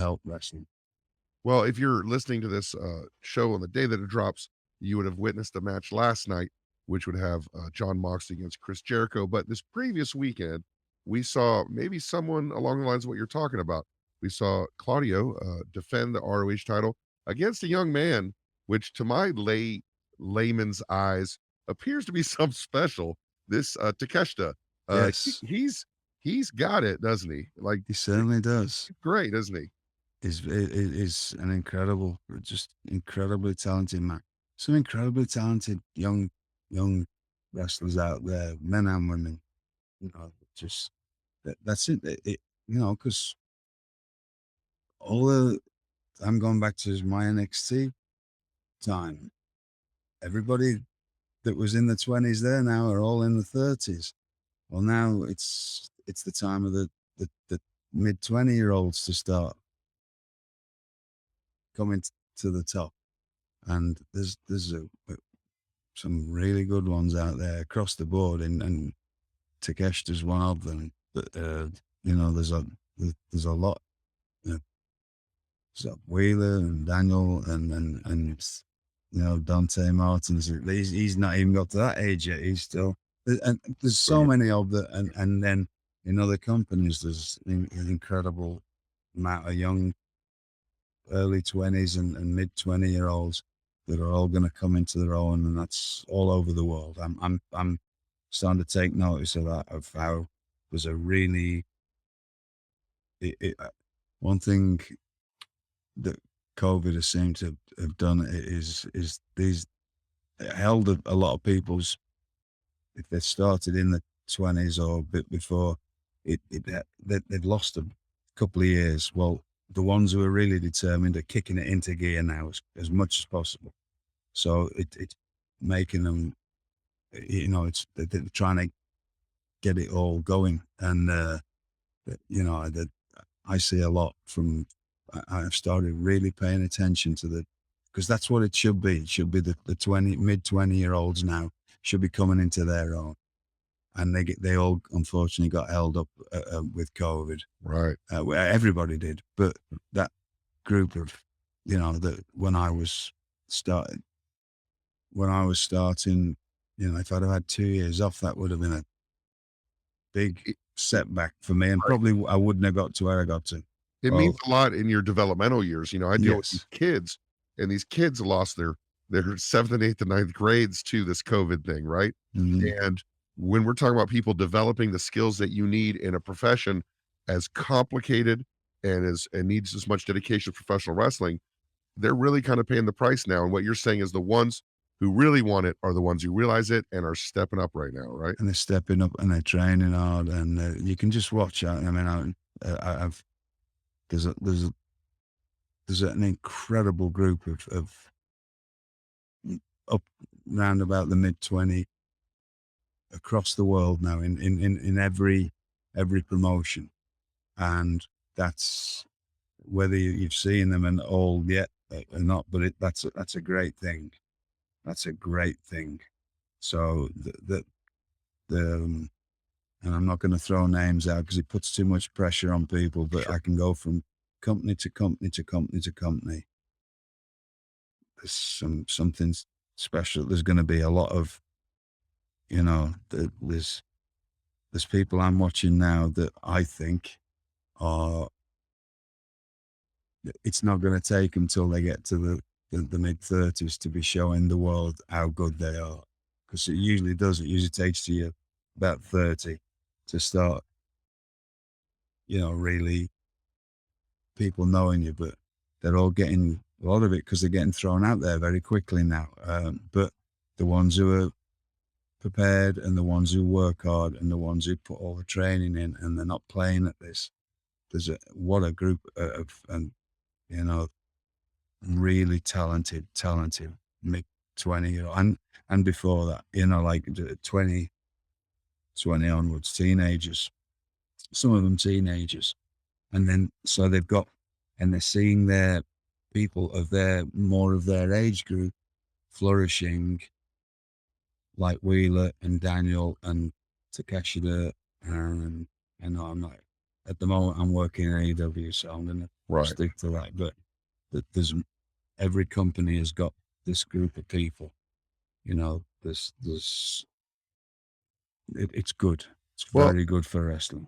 help wrestling. Well, if you're listening to this show on the day that it drops, you would have witnessed a match last night, which would have John Moxley against Chris Jericho. But this previous weekend, we saw maybe someone along the lines of what you're talking about. We saw Claudio defend the ROH title against a young man, which to my layman's eyes appears to be some special. This Takeshita, Yes, he's got it, doesn't he? Like he certainly does. great, isn't he? Is an incredible, just incredibly talented man. Some incredibly talented young wrestlers out there, men and women. Just that's it. Because all the I'm going back to my NXT time. Everybody that was in the 20s there now are all in the 30s. Well, now it's the time of the mid 20-year-olds to start coming to the top, and some really good ones out there across the board, and Takeshita's one of them. But there's a lot. You know, so Wheeler and Daniel and Dante Martin's. He's not even got to that age yet. He's still, and there's so many of the, and then in other companies there's an incredible amount of young early 20s and mid 20-year-olds that are all going to come into their own, and that's all over the world. I'm starting to take notice of that, of how there's a really one thing that COVID has seemed to have done is these it held a lot of people's, if they started in the 20s or a bit before, they'd lost a couple of years. Well, the ones who are really determined are kicking it into gear now as much as possible. So it's making them, they're trying to get it all going. And, I see a lot from, I've started really paying attention to because that's what it should be. It should be the mid 20-year-olds now should be coming into their own. And they all unfortunately got held up with COVID. Right. Everybody did, but that group of, that when I was starting, if I'd have had 2 years off, that would have been a big setback for me, and probably I wouldn't have got to where I got to. It means a lot in your developmental years. I deal with these Yes. kids, and these kids lost their 7th and 8th and 9th grades to this COVID thing, right? Mhm. And when we're talking about people developing the skills that you need in a profession as complicated and needs as much dedication as professional wrestling, they're really kind of paying the price now. And what you're saying is the ones who really want it are the ones who realize it and are stepping up right now, right? And they're stepping up and they're training hard, and you can just watch. I've there's an incredible group of up round about the mid 20 across the world now in every promotion, and that's whether you've seen them and all yet or not, but that's a great thing. That's a great thing. So and I'm not going to throw names out because it puts too much pressure on people, but I can go from company to company to company to company. There's something special. There's going to be a lot of, there's people I'm watching now that I think are, it's not going to take them till they get to the mid 30s to be showing the world how good they are. Because it usually does. It usually takes you about 30 to start, really people knowing you, but they're all getting a lot of it because they're getting thrown out there very quickly now. But the ones who are prepared and the ones who work hard and the ones who put all the training in and they're not playing at this, what a group of, really talented mid 20-year-old and before that, like 20 onwards, teenagers, some of them teenagers. And then, so they're seeing their people of more of their age group flourishing, like Wheeler and Daniel and Takeshita. And I'm not, at the moment I'm working in AEW, so I'm going to Right. stick to that. But there's every company has got this group of people. There's it's good. It's Well, very good for wrestling.